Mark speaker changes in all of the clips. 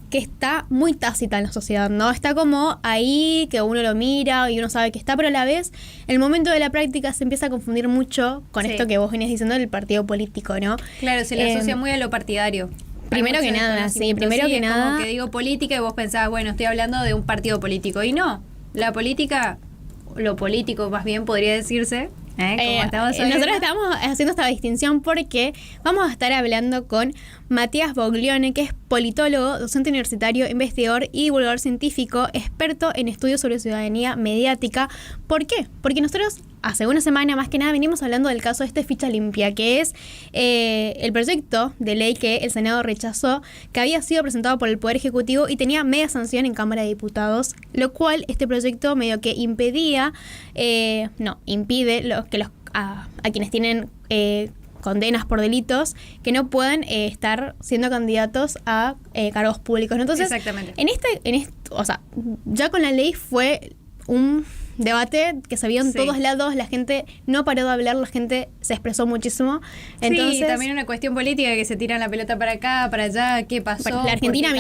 Speaker 1: que está muy tácita en la sociedad, ¿no? Está como ahí, que uno lo mira y uno sabe que está, pero a la vez, el momento de la práctica se empieza a confundir mucho con esto que vos venís diciendo del partido político, ¿no?
Speaker 2: Claro, se le asocia muy a lo partidario.
Speaker 1: Primero que nada,
Speaker 2: Como que digo política y vos pensás, bueno, estoy hablando de un partido político. Y no, la política, lo político más bien podría decirse...
Speaker 1: nosotros estamos haciendo esta distinción porque vamos a estar hablando con Matías Boglione, que es politólogo, docente universitario, investigador y divulgador científico, experto en estudios sobre ciudadanía mediática. ¿Por qué? Porque nosotros hace una semana más que nada venimos hablando del caso de Ficha Limpia, que es el proyecto de ley que el Senado rechazó, que había sido presentado por el Poder Ejecutivo y tenía media sanción en Cámara de Diputados, lo cual este proyecto medio que impide a quienes tienen condenas por delitos que no puedan estar siendo candidatos a cargos públicos, ¿no? Entonces,
Speaker 2: exactamente.
Speaker 1: O sea, ya con la ley fue un debate que se vio en todos lados, la gente no paró de hablar, la gente se expresó muchísimo. Entonces,
Speaker 2: sí, también una cuestión política que se tiran la pelota para acá, para allá, ¿qué pasó?
Speaker 1: La Argentina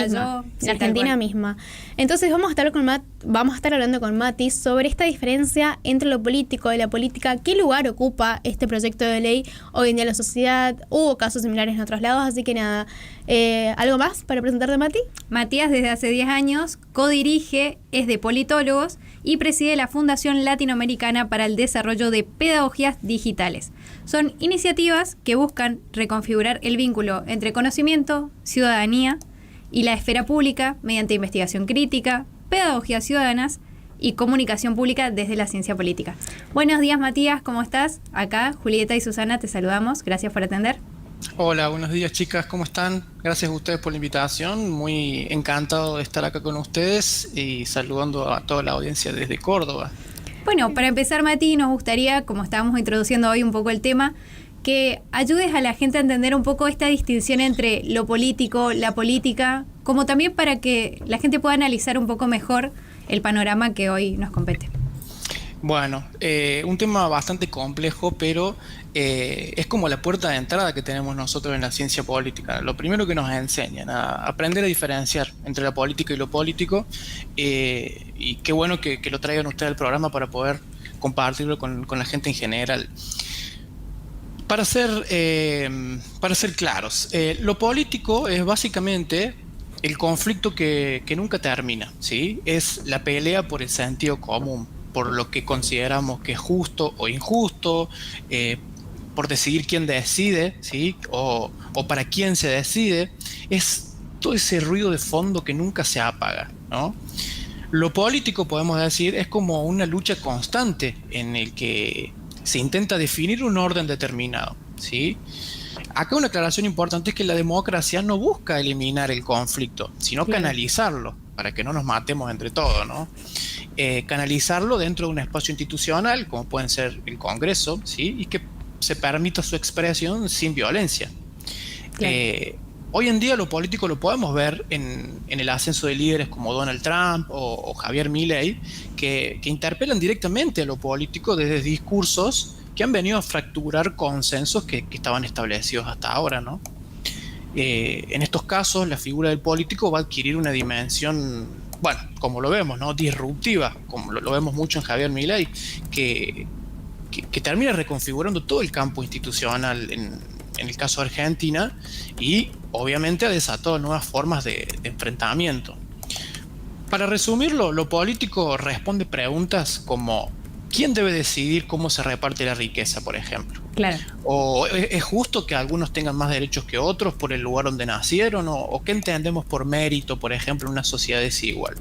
Speaker 1: misma. Entonces vamos a estar hablando con Mati sobre esta diferencia entre lo político y la política, qué lugar ocupa este proyecto de ley hoy en día en la sociedad. Hubo casos similares en otros lados, así que nada. ¿Algo más para presentarte, Mati?
Speaker 2: Matías desde hace 10 años codirige, es de politólogos y preside la Fundación Latinoamericana para el Desarrollo de Pedagogías Digitales. Son iniciativas que buscan reconfigurar el vínculo entre conocimiento, ciudadanía y la esfera pública mediante investigación crítica, pedagogías ciudadanas y comunicación pública desde la ciencia política. Buenos días, Matías, ¿cómo estás? Acá, Julieta y Susana, te saludamos. Gracias por atender.
Speaker 3: Hola, buenos días, chicas, ¿cómo están? Gracias a ustedes por la invitación, muy encantado de estar acá con ustedes y saludando a toda la audiencia desde Córdoba.
Speaker 2: Bueno, para empezar, Mati, nos gustaría, como estábamos introduciendo hoy un poco el tema, que ayudes a la gente a entender un poco esta distinción entre lo político, la política, como también para que la gente pueda analizar un poco mejor el panorama que hoy nos compete.
Speaker 3: Bueno, un tema bastante complejo, pero es como la puerta de entrada que tenemos nosotros en la ciencia política. Lo primero que nos enseñan a aprender a diferenciar entre la política y lo político, y qué bueno que lo traigan ustedes al programa para poder compartirlo con la gente en general. Para ser claros, lo político es básicamente el conflicto que nunca termina, ¿sí? Es la pelea por el sentido común, por lo que consideramos que es justo o injusto, por decidir quién decide, ¿sí? o para quién se decide. Es todo ese ruido de fondo que nunca se apaga, ¿no? Lo político, podemos decir, es como una lucha constante en el que se intenta definir un orden determinado, ¿sí? Acá una aclaración importante es que la democracia no busca eliminar el conflicto, sino canalizarlo, para que no nos matemos entre todos, ¿no? Canalizarlo dentro de un espacio institucional, como pueden ser el Congreso, ¿sí? Y que se permita su expresión sin violencia. Claro. Hoy en día lo político lo podemos ver en el ascenso de líderes como Donald Trump o Javier Milei, que interpelan directamente a lo político desde discursos que han venido a fracturar consensos que estaban establecidos hasta ahora, ¿no? En estos casos, la figura del político va a adquirir una dimensión, bueno, como lo vemos, ¿no? Disruptiva, como lo vemos mucho en Javier Milei, que termina reconfigurando todo el campo institucional en el caso de Argentina, y obviamente ha desatado nuevas formas de enfrentamiento. Para resumirlo, lo político responde preguntas como ¿quién debe decidir cómo se reparte la riqueza, por ejemplo?
Speaker 2: Claro.
Speaker 3: ¿O es justo que algunos tengan más derechos que otros por el lugar donde nacieron? ¿O qué entendemos por mérito, por ejemplo, en una sociedad desigual?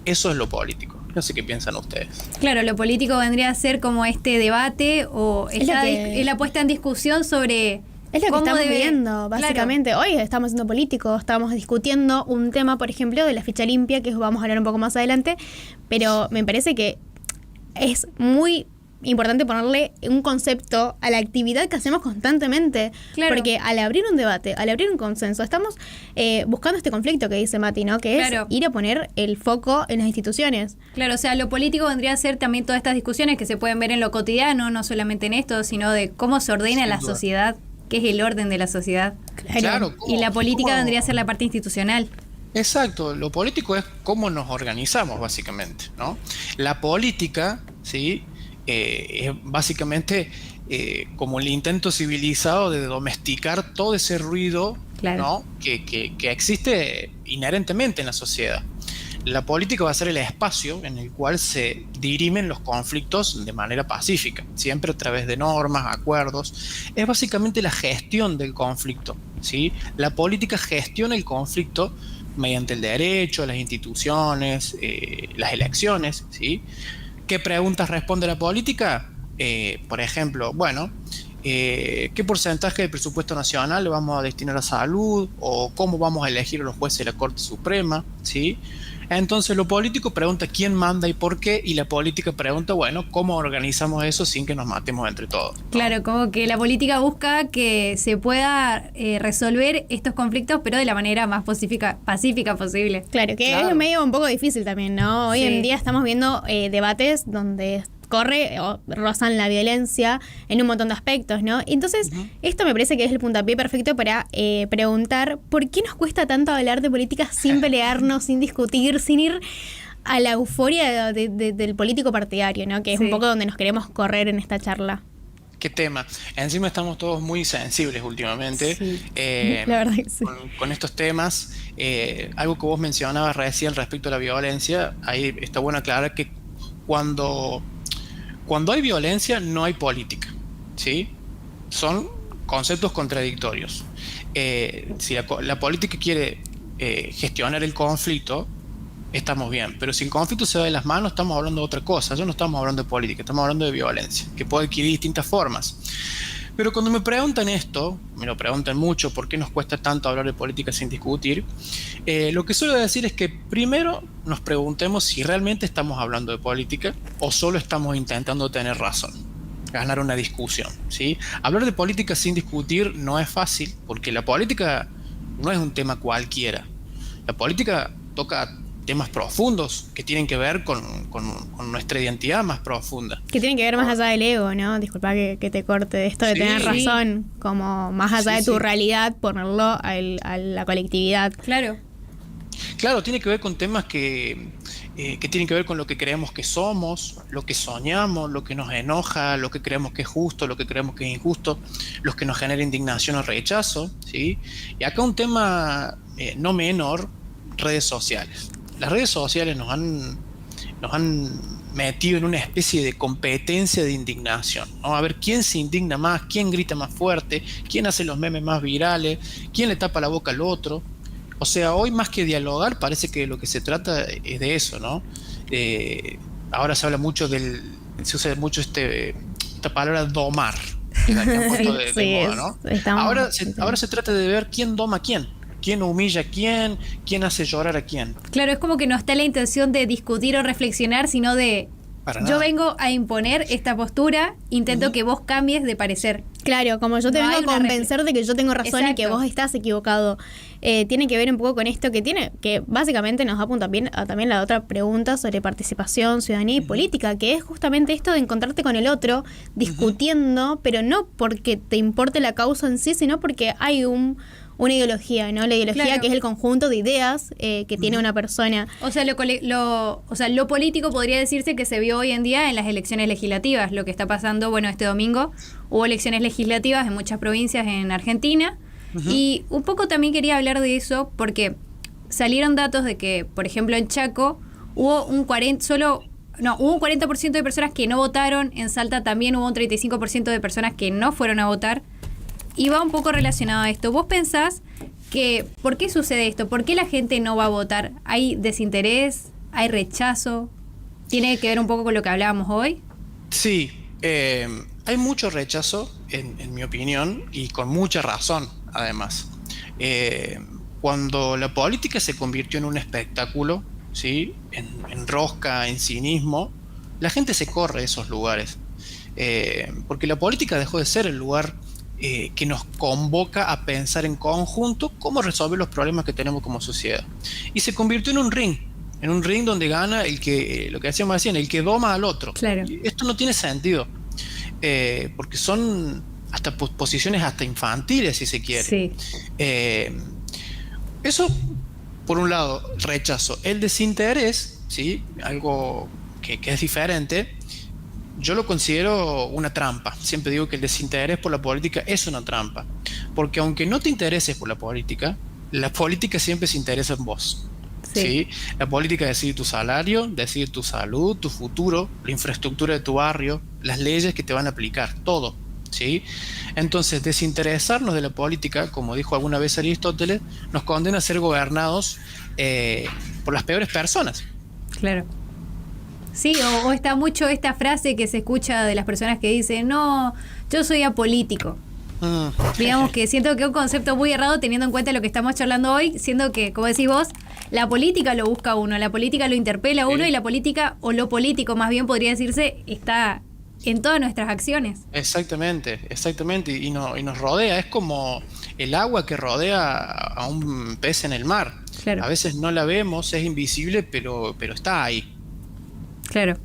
Speaker 3: Eso es lo político. No sé qué piensan ustedes.
Speaker 2: Claro, lo político vendría a ser como este debate o es la puesta en discusión sobre...
Speaker 1: Es lo que estamos viendo, básicamente. Claro. Hoy estamos siendo políticos, estamos discutiendo un tema, por ejemplo, de la ficha limpia, que vamos a hablar un poco más adelante, pero me parece que es muy importante ponerle un concepto a la actividad que hacemos constantemente. Claro. Porque al abrir un debate, al abrir un consenso, estamos buscando este conflicto que dice Mati, ¿no? Que es ir a poner el foco en las instituciones.
Speaker 2: Claro, o sea, lo político vendría a ser también todas estas discusiones que se pueden ver en lo cotidiano, no solamente en esto, sino de cómo se ordena la sociedad que es el orden de la sociedad.
Speaker 3: Claro,
Speaker 2: Y la política
Speaker 3: ¿cómo?
Speaker 2: vendría a ser la parte institucional.
Speaker 3: Exacto, lo político es cómo nos organizamos básicamente, ¿no? La política, ¿sí? Es básicamente como el intento civilizado de domesticar todo ese ruido,
Speaker 2: Claro.
Speaker 3: ¿no? que existe inherentemente en la sociedad. La política va a ser el espacio en el cual se dirimen los conflictos de manera pacífica, siempre a través de normas, acuerdos. Es básicamente la gestión del conflicto, ¿sí? La política gestiona el conflicto mediante el derecho, las instituciones, las elecciones, ¿sí? ¿Qué preguntas responde la política? Por ejemplo, bueno, ¿qué porcentaje del presupuesto nacional le vamos a destinar a salud? ¿O cómo vamos a elegir a los jueces de la Corte Suprema? ¿Sí? Entonces lo político pregunta quién manda y por qué, y la política pregunta, bueno, ¿cómo organizamos eso sin que nos matemos entre todos?
Speaker 2: Claro, como que la política busca que se pueda resolver estos conflictos, pero de la manera más pacífica posible.
Speaker 1: Claro, que
Speaker 3: Claro.
Speaker 1: es medio un poco difícil también, ¿no? Hoy
Speaker 2: Sí.
Speaker 1: en día estamos viendo debates donde corre o rozan la violencia en un montón de aspectos, ¿no? Entonces, esto me parece que es el puntapié perfecto para preguntar por qué nos cuesta tanto hablar de política sin pelearnos, sin discutir, sin ir a la euforia del político partidario, ¿no? Que es un
Speaker 2: Sí.
Speaker 1: poco donde nos queremos correr en esta charla.
Speaker 3: ¿Qué tema? Encima estamos todos muy sensibles últimamente
Speaker 1: Sí. La verdad que sí.
Speaker 3: con estos temas. Algo que vos mencionabas recién respecto a la violencia, ahí está bueno aclarar que cuando hay violencia no hay política, ¿sí? Son conceptos contradictorios. Si la política quiere gestionar el conflicto, estamos bien, pero si el conflicto se va de las manos, estamos hablando de otra cosa. Ya no estamos hablando de política, estamos hablando de violencia, que puede adquirir distintas formas. Pero cuando me preguntan esto, me lo preguntan mucho, ¿por qué nos cuesta tanto hablar de política sin discutir? Lo que suelo decir es que primero nos preguntemos si realmente estamos hablando de política o solo estamos intentando tener razón, ganar una discusión, ¿sí? Hablar de política sin discutir no es fácil, porque la política no es un tema cualquiera. La política toca temas profundos que tienen que ver con nuestra identidad más profunda.
Speaker 1: Que tiene que ver más allá del ego, ¿no? Disculpa que te corte de esto de
Speaker 3: Sí.
Speaker 1: tener razón, como más allá
Speaker 3: Sí,
Speaker 1: de tu
Speaker 3: sí.
Speaker 1: realidad, ponerlo a la colectividad.
Speaker 2: Claro.
Speaker 3: Claro, tiene que ver con temas que tienen que ver con lo que creemos que somos, lo que soñamos, lo que nos enoja, lo que creemos que es justo, lo que creemos que es injusto, lo que nos genera indignación o rechazo, ¿sí? Y acá un tema no menor, redes sociales. Las redes sociales nos han metido en una especie de competencia de indignación, ¿no? A ver quién se indigna más, quién grita más fuerte, quién hace los memes más virales, quién le tapa la boca al otro. O sea, hoy más que dialogar, parece que lo que se trata es de eso, ¿no? Ahora se habla mucho se usa mucho esta palabra domar, que la han puesto de
Speaker 1: Sí,
Speaker 3: moda, ¿no?
Speaker 1: estamos-
Speaker 3: Ahora se trata de ver quién doma a quién humilla a quién hace llorar a quién.
Speaker 2: Claro, es como que no está la intención de discutir o reflexionar, sino de
Speaker 3: Para
Speaker 2: yo
Speaker 3: nada.
Speaker 2: vengo a imponer esta postura, intento que vos cambies de parecer.
Speaker 1: Claro, como yo te
Speaker 2: No
Speaker 1: vengo
Speaker 2: hay
Speaker 1: a
Speaker 2: una
Speaker 1: convencer de que yo tengo razón y que
Speaker 2: Exacto.
Speaker 1: vos estás equivocado. Tiene que ver un poco con esto que básicamente nos da también la otra pregunta sobre participación, ciudadanía y política, que es justamente esto de encontrarte con el otro, discutiendo, pero no porque te importe la causa en sí, sino porque hay una ideología, ¿no? La ideología
Speaker 2: Claro.
Speaker 1: que es el conjunto de ideas que tiene una persona.
Speaker 2: O sea, lo político podría decirse que se vio hoy en día en las elecciones legislativas, lo que está pasando, bueno, este domingo hubo elecciones legislativas en muchas provincias en Argentina, y un poco también quería hablar de eso porque salieron datos de que, por ejemplo, en Chaco hubo un 40% de personas que no votaron, en Salta también hubo un 35% de personas que no fueron a votar, y va un poco relacionado a esto. ¿Vos pensás que por qué sucede esto? ¿Por qué la gente no va a votar? ¿Hay desinterés? ¿Hay rechazo? ¿Tiene que ver un poco con lo que hablábamos hoy?
Speaker 3: Sí, hay mucho rechazo, en mi opinión, y con mucha razón, además. Cuando la política se convirtió en un espectáculo, ¿sí? en rosca, en cinismo, la gente se corre de esos lugares. Porque la política dejó de ser el lugar que nos convoca a pensar en conjunto cómo resolver los problemas que tenemos como sociedad. Y se convirtió en un ring donde gana el que, lo que decíamos recién, el que doma al otro.
Speaker 2: Claro.
Speaker 3: Y esto no tiene sentido, porque son hasta posiciones hasta infantiles, si se quiere.
Speaker 2: Sí.
Speaker 3: Eso, por un lado, rechazo. El desinterés, ¿sí? Algo que es diferente, yo lo considero una trampa. Siempre digo que el desinterés por la política es una trampa. Porque aunque no te intereses por la política siempre se interesa en vos. ¿Sí? La política decide tu salario, decide tu salud, tu futuro, la infraestructura de tu barrio, las leyes que te van a aplicar, todo. ¿Sí? Entonces, desinteresarnos de la política, como dijo alguna vez Aristóteles, nos condena a ser gobernados por las peores personas.
Speaker 2: Claro. Sí, o está mucho esta frase que se escucha de las personas que dicen, no, yo soy apolítico. Digamos que siento que es un concepto muy errado teniendo en cuenta lo que estamos charlando hoy, siendo que, como decís vos, la política lo busca uno, la política lo interpela a uno y la política, o lo político más bien podría decirse, está en todas nuestras acciones.
Speaker 3: Exactamente, y nos rodea, es como el agua que rodea a un pez en el mar.
Speaker 2: Claro.
Speaker 3: A veces no la vemos, es invisible, pero está ahí.
Speaker 2: Claro.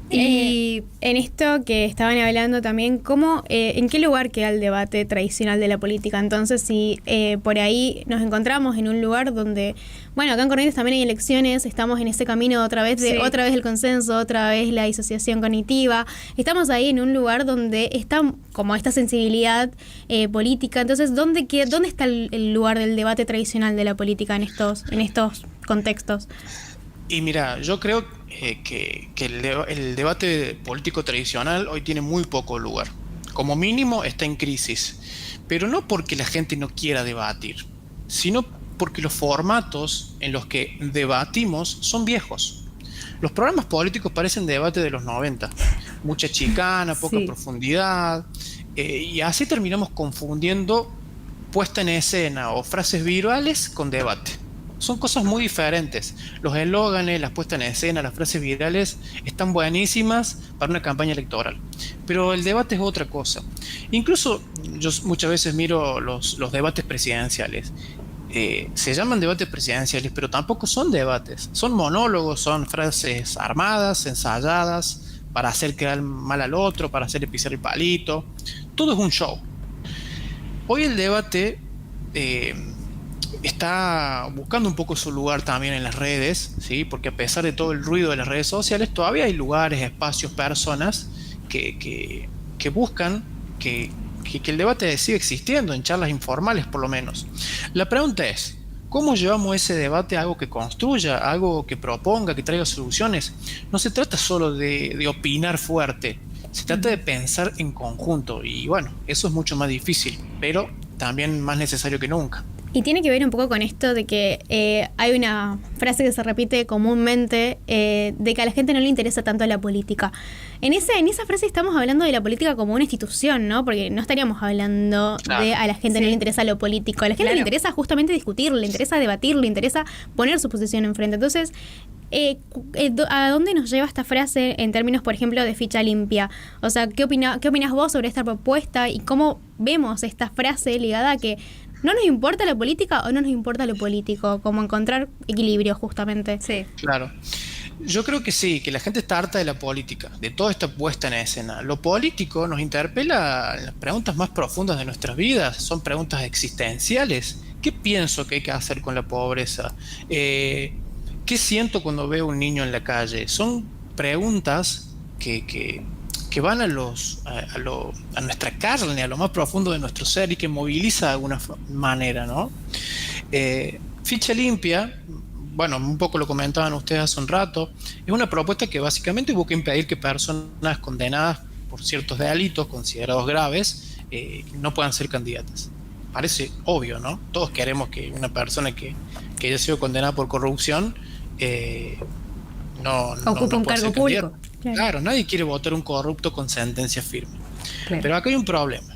Speaker 2: Y
Speaker 1: en esto que estaban hablando también, ¿cómo, en qué lugar queda el debate tradicional de la política? Entonces, si por ahí nos encontramos en un lugar donde, bueno, acá en Corrientes también hay elecciones, estamos en ese camino otra vez el consenso, otra vez la disociación cognitiva, estamos ahí en un lugar donde está como esta sensibilidad política. Entonces, ¿dónde está el lugar del debate tradicional de la política en estos contextos?
Speaker 3: Y mira, yo creo que el debate político tradicional hoy tiene muy poco lugar. Como mínimo está en crisis, pero no porque la gente no quiera debatir, sino porque los formatos en los que debatimos son viejos. Los programas políticos parecen debate de los 90, mucha chicana, poca profundidad, y así terminamos confundiendo puesta en escena o frases virales con debate. Son cosas muy diferentes. Los eslóganes, las puestas en escena, las frases virales están buenísimas para una campaña electoral. Pero el debate es otra cosa. Incluso yo muchas veces miro los debates presidenciales. Se llaman debates presidenciales, pero tampoco son debates. Son monólogos, son frases armadas, ensayadas, para hacer quedar mal al otro, para hacerle pisar el palito. Todo es un show. Hoy el debate está buscando un poco su lugar también en las redes, ¿sí? Porque a pesar de todo el ruido de las redes sociales, todavía hay lugares, espacios, personas que buscan que el debate siga existiendo, en charlas informales por lo menos. La pregunta es, ¿cómo llevamos ese debate a algo que construya, a algo que proponga, que traiga soluciones? No se trata solo de opinar fuerte, se trata de pensar en conjunto, y bueno, eso es mucho más difícil, pero también más necesario que nunca.
Speaker 1: Y tiene que ver un poco con esto de que hay una frase que se repite comúnmente de que a la gente no le interesa tanto la política. En esa frase estamos hablando de la política como una institución, ¿no? Porque no estaríamos hablando de a la gente no le interesa lo político. A la gente le interesa justamente discutir, le interesa debatir, le interesa poner su posición enfrente. Entonces, ¿a dónde nos lleva esta frase en términos, por ejemplo, de ficha limpia? O sea, ¿qué opinas vos sobre esta propuesta y cómo vemos esta frase ligada a que no nos importa la política o no nos importa lo político? Como encontrar equilibrio, justamente.
Speaker 2: Sí.
Speaker 3: Claro. Yo creo que sí, que la gente está harta de la política, de toda esta puesta en escena. Lo político nos interpela en las preguntas más profundas de nuestras vidas, son preguntas existenciales. ¿Qué pienso que hay que hacer con la pobreza? ¿Qué siento cuando veo un niño en la calle? Son preguntas que van a nuestra carne, a lo más profundo de nuestro ser y que moviliza de alguna manera, ¿no? Ficha limpia, bueno, un poco lo comentaban ustedes hace un rato, es una propuesta que básicamente busca impedir que personas condenadas por ciertos delitos considerados graves no puedan ser candidatas. Parece obvio, ¿no? Todos queremos que una persona que haya sido condenada por corrupción no
Speaker 2: ocupa un cargo público.
Speaker 3: Claro, nadie quiere votar un corrupto con sentencia firme. Claro. Pero acá hay un problema.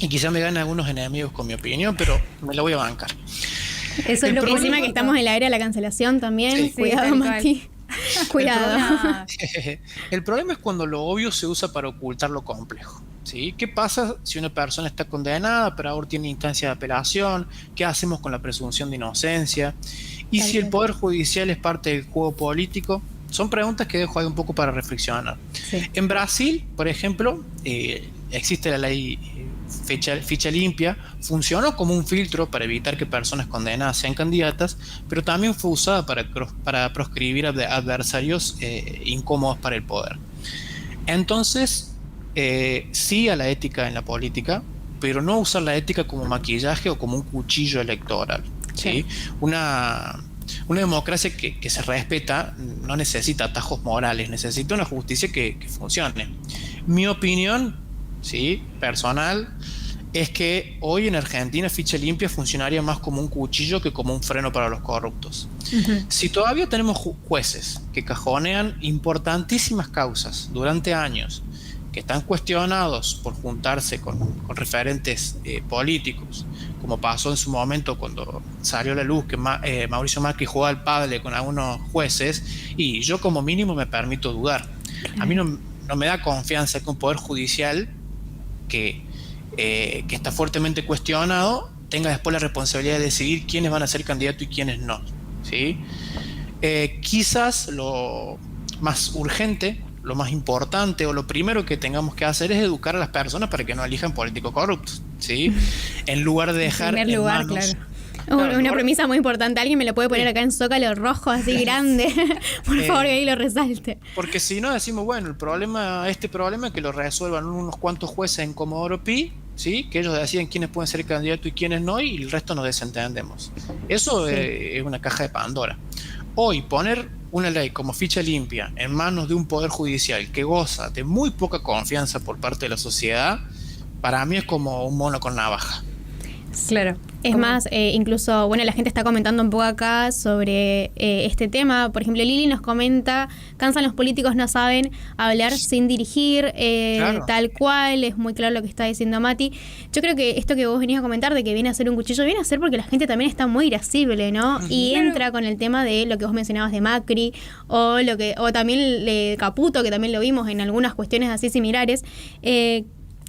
Speaker 3: Y quizá me ganen algunos enemigos con mi opinión, pero me la voy a bancar.
Speaker 1: Eso es lo que encima que estamos en la era de la cancelación también. Sí, cuidado, Mati. Cuidado.
Speaker 3: El problema es cuando lo obvio se usa para ocultar lo complejo. ¿Sí? ¿Qué pasa si una persona está condenada, pero ahora tiene instancia de apelación? ¿Qué hacemos con la presunción de inocencia? Y si el Poder Judicial es parte del juego político, Son preguntas que dejo ahí un poco para reflexionar.
Speaker 2: Sí.
Speaker 3: En Brasil, por ejemplo, existe la ley ficha limpia, funcionó como un filtro para evitar que personas condenadas sean candidatas, pero también fue usada para proscribir adversarios incómodos para el poder. Entonces, sí a la ética en la política, pero no usar la ética como maquillaje o como un cuchillo electoral. ¿Sí? Una democracia que se respeta no necesita atajos morales, necesita una justicia que funcione. Mi opinión, ¿sí?, personal, es que hoy en Argentina ficha limpia funcionaría más como un cuchillo que como un freno para los corruptos.
Speaker 2: Ujú.
Speaker 3: Si todavía tenemos jueces que cajonean importantísimas causas durante años, que están cuestionados por juntarse con referentes políticos, como pasó en su momento cuando salió a la luz que Mauricio Macri jugó al pádel con algunos jueces, y yo como mínimo me permito dudar. A mí no me da confianza que un poder judicial que está fuertemente cuestionado tenga después la responsabilidad de decidir quiénes van a ser candidatos y quiénes no, ¿sí? Quizás lo más urgente, lo más importante o lo primero que tengamos que hacer es educar a las personas para que no elijan políticos corruptos, ¿sí? En lugar de dejar
Speaker 2: En primer lugar,
Speaker 3: en manos...
Speaker 2: claro.
Speaker 1: Una premisa muy importante. Alguien me lo puede poner acá en zócalo rojo, así grande. Por favor, que ahí lo resalte.
Speaker 3: Porque si no decimos, bueno, este problema que lo resuelvan unos cuantos jueces en Comodoro Pi, ¿sí?, que ellos deciden quiénes pueden ser candidatos y quiénes no, y el resto nos desentendemos. Eso es una caja de Pandora. Hoy poner una ley como ficha limpia en manos de un poder judicial que goza de muy poca confianza por parte de la sociedad, para mí es como un mono con navaja.
Speaker 2: Claro.
Speaker 1: Es más, incluso, bueno, la gente está comentando un poco acá sobre este tema. Por ejemplo, Lili nos comenta, cansan los políticos, no saben hablar sin dirigir,
Speaker 3: Claro.
Speaker 1: tal cual, es muy claro lo que está diciendo Mati. Yo creo que esto que vos venías a comentar de que viene a ser un cuchillo, viene a ser porque la gente también está muy irascible, ¿no? Y
Speaker 2: Claro.
Speaker 1: entra con el tema de lo que vos mencionabas de Macri, o también Caputo, que también lo vimos en algunas cuestiones así similares,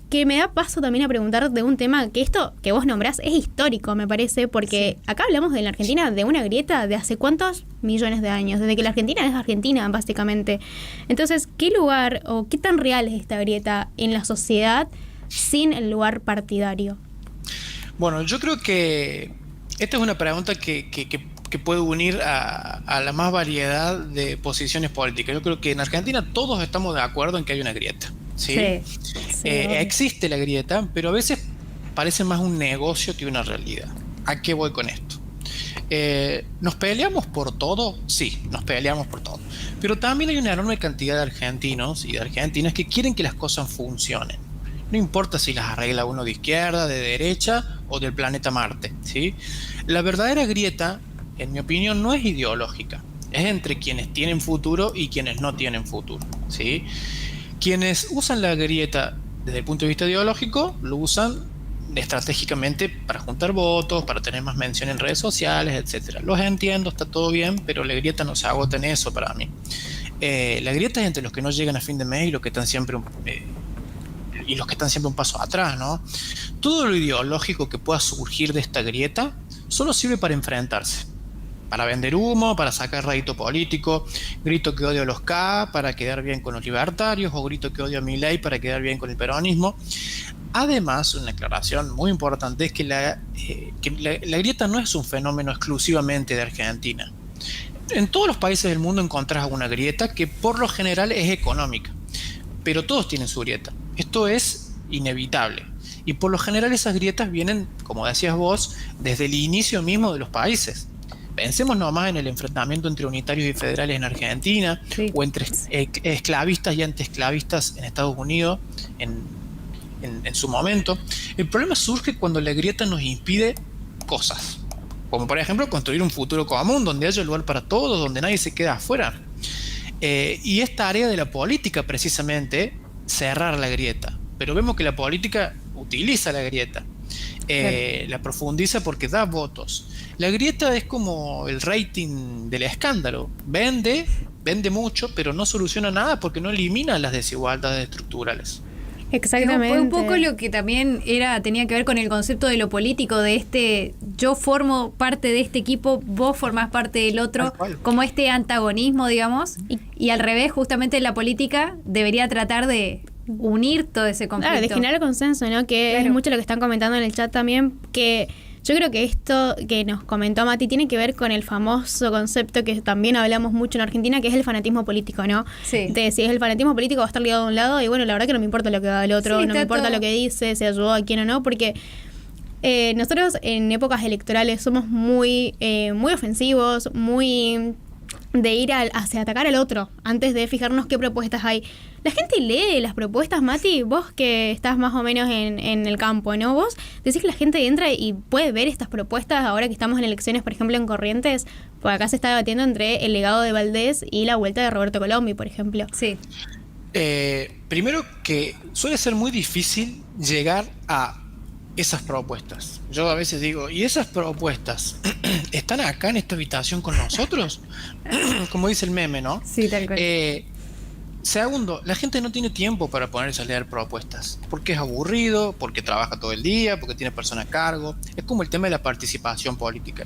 Speaker 1: que me da paso también a preguntar de un tema que esto que vos nombrás es histórico, me parece, porque acá hablamos de la Argentina de una grieta de hace cuántos millones de años, desde que la Argentina es Argentina, básicamente. Entonces, ¿qué lugar o qué tan real es esta grieta en la sociedad sin el lugar partidario?
Speaker 3: Bueno, yo creo que esta es una pregunta que puede unir a la más variedad de posiciones políticas. Yo creo que en Argentina todos estamos de acuerdo en que hay una grieta, ¿sí?
Speaker 1: obvio.
Speaker 3: Existe la grieta, pero a veces parece más un negocio que una realidad. ¿A qué voy con esto? ¿Nos peleamos por todo? Sí, nos peleamos por todo. Pero también hay una enorme cantidad de argentinos y de argentinas que quieren que las cosas funcionen. No importa si las arregla uno de izquierda, de derecha o del planeta Marte, ¿sí? La verdadera grieta, en mi opinión, no es ideológica. Es entre quienes tienen futuro y quienes no tienen futuro, ¿sí? Quienes usan la grieta desde el punto de vista ideológico, lo usan estratégicamente para juntar votos, para tener más mención en redes sociales, etcétera. Los entiendo, está todo bien, pero la grieta no se agota en eso para mí. La grieta es entre los que no llegan a fin de mes y los que están siempre un paso atrás, ¿no? Todo lo ideológico que pueda surgir de esta grieta solo sirve para enfrentarse, para vender humo, para sacar rédito político, grito que odio a los K para quedar bien con los libertarios, o grito que odio a Milei para quedar bien con el peronismo. Además, una aclaración muy importante es que la grieta no es un fenómeno exclusivamente de Argentina. En todos los países del mundo encontrás una grieta que por lo general es económica, pero todos tienen su grieta. Esto es inevitable. Y por lo general esas grietas vienen, como decías vos, desde el inicio mismo de los países. Pensemos nomás en el enfrentamiento entre unitarios y federales en Argentina,
Speaker 2: Sí.
Speaker 3: o entre esclavistas y antiesclavistas en Estados Unidos en su momento. El problema surge cuando la grieta nos impide cosas, como por ejemplo construir un futuro común donde haya lugar para todos, donde nadie se queda afuera. Y es tarea de la política precisamente cerrar la grieta, pero vemos que la política utiliza la grieta, la profundiza porque da votos. La grieta es como el rating del escándalo, vende mucho, pero no soluciona nada porque no elimina las desigualdades estructurales.
Speaker 1: Exactamente.
Speaker 2: Fue un poco lo que también tenía que ver con el concepto de lo político, de yo formo parte de este equipo, vos formás parte del otro, como este antagonismo, digamos, y al revés, justamente la política debería tratar de unir todo ese conflicto.
Speaker 1: Claro, de generar consenso, ¿no? Que es mucho lo que están comentando en el chat también, que yo creo que esto que nos comentó Mati tiene que ver con el famoso concepto que también hablamos mucho en Argentina, que es el fanatismo político, ¿no?
Speaker 2: Sí.
Speaker 1: De si es el fanatismo político va a estar ligado a un lado y bueno, la verdad que no me importa lo que haga el otro,
Speaker 2: Sí,
Speaker 1: no me importa
Speaker 2: todo.
Speaker 1: lo que dice, si ayudó a quién o no, porque nosotros en épocas electorales somos muy ofensivos, muy de ir hacia atacar al otro antes de fijarnos qué propuestas hay. La gente lee las propuestas, Mati, vos que estás más o menos en el campo, ¿no? Vos decís que la gente entra y puede ver estas propuestas ahora que estamos en elecciones, por ejemplo, en Corrientes, pues acá se está debatiendo entre el legado de Valdés y la vuelta de Roberto Colombi, por ejemplo.
Speaker 2: Sí.
Speaker 3: Primero que suele ser muy difícil llegar a esas propuestas. Yo a veces digo, ¿y esas propuestas están acá en esta habitación con nosotros? Como dice el meme, ¿no?
Speaker 2: Sí, tal cual.
Speaker 3: Segundo, la gente no tiene tiempo para ponerse a leer propuestas, porque es aburrido, porque trabaja todo el día, porque tiene personas a cargo. Es como el tema de la participación política.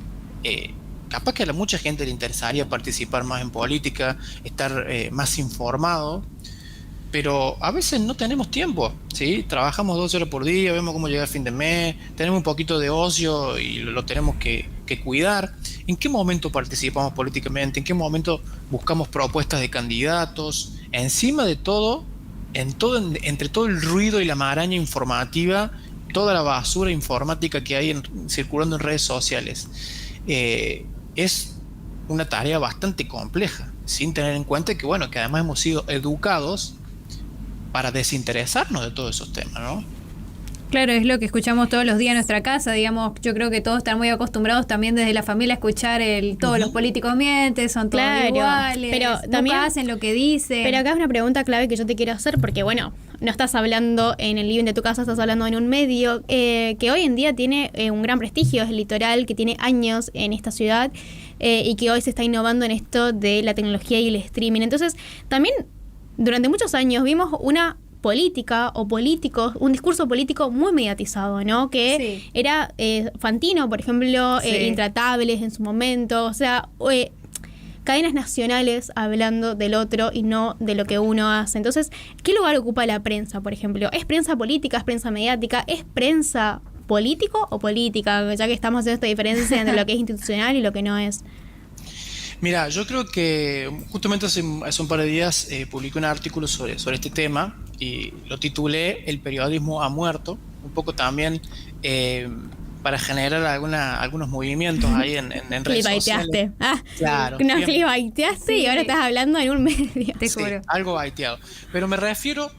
Speaker 3: Capaz que a mucha gente le interesaría participar más en política, estar más informado, pero a veces no tenemos tiempo, ¿sí? Trabajamos 12 horas por día, vemos cómo llega el fin de mes, tenemos un poquito de ocio y lo tenemos que cuidar. ¿En qué momento participamos políticamente? ¿En qué momento buscamos propuestas de candidatos? Encima de todo, entre todo el ruido y la maraña informativa, toda la basura informática que hay circulando en redes sociales, es una tarea bastante compleja, sin tener en cuenta que, bueno, que además hemos sido educados para desinteresarnos de todos esos temas, ¿no?
Speaker 2: Claro, es lo que escuchamos todos los días en nuestra casa, digamos, yo creo que todos están muy acostumbrados también desde la familia a escuchar todos los políticos mienten, son todos iguales,
Speaker 1: pero
Speaker 2: nunca
Speaker 1: también
Speaker 2: hacen lo que dicen.
Speaker 1: Pero acá es una pregunta clave que yo te quiero hacer, porque bueno, no estás hablando en el living de tu casa, estás hablando en un medio que hoy en día tiene un gran prestigio, es el Litoral, que tiene años en esta ciudad y que hoy se está innovando en esto de la tecnología y el streaming. Entonces, también durante muchos años vimos una política o políticos, un discurso político muy mediatizado, ¿no? Que
Speaker 2: Sí.
Speaker 1: era Fantino, por ejemplo,
Speaker 2: Sí.
Speaker 1: Intratables en su momento, o sea, cadenas nacionales hablando del otro y no de lo que uno hace. Entonces, ¿qué lugar ocupa la prensa, por ejemplo? ¿Es prensa política, es prensa mediática, es prensa político o política? Ya que estamos haciendo esta diferencia entre lo que es institucional y lo que no es.
Speaker 3: Mira, yo creo que justamente hace un par de días publiqué un artículo sobre este tema y lo titulé El periodismo ha muerto, un poco también para generar algunos movimientos ahí en redes sociales.
Speaker 1: Clickbaiteaste.
Speaker 3: Claro.
Speaker 1: Nos
Speaker 3: bien.
Speaker 1: clickbaiteaste y ahora estás hablando en un medio.
Speaker 2: Te
Speaker 3: Sí,
Speaker 2: juro.
Speaker 3: algo baiteado. Pero me refiero,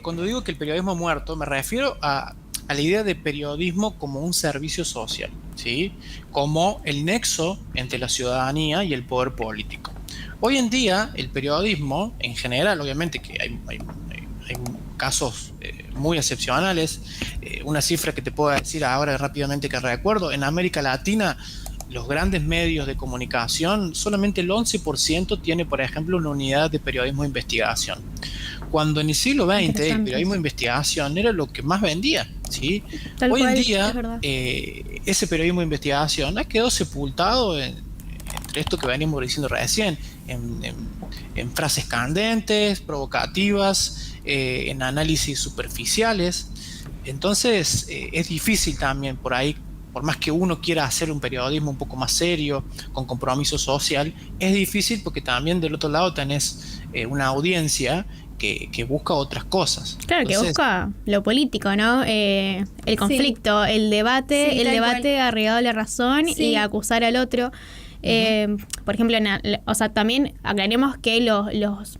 Speaker 3: cuando digo que el periodismo ha muerto, me refiero a la idea de periodismo como un servicio social, ¿sí? Como el nexo entre la ciudadanía y el poder político. Hoy en día, el periodismo, en general, obviamente que hay casos muy excepcionales, una cifra que te puedo decir ahora rápidamente que recuerdo, en América Latina, los grandes medios de comunicación, solamente el 11% tiene, por ejemplo, una unidad de periodismo de investigación. Cuando en el siglo XX el periodismo de investigación era lo que más vendía, ¿sí?
Speaker 1: Tal
Speaker 3: Hoy
Speaker 1: cual,
Speaker 3: en
Speaker 1: es
Speaker 3: día
Speaker 1: verdad.
Speaker 3: ese periodismo de investigación ha quedado sepultado entre esto que venimos diciendo recién, en frases candentes, provocativas, en análisis superficiales. Entonces es difícil también por ahí, por más que uno quiera hacer un periodismo un poco más serio, con compromiso social, es difícil porque también del otro lado tenés una audiencia que busca otras cosas.
Speaker 1: Claro,
Speaker 3: Entonces,
Speaker 1: que busca lo político, ¿no? El conflicto, el debate,
Speaker 2: Sí,
Speaker 1: el
Speaker 2: tal
Speaker 1: debate
Speaker 2: cual.
Speaker 1: arraigado a la razón
Speaker 2: Sí.
Speaker 1: y acusar al otro. Por ejemplo, o sea, también aclaremos que los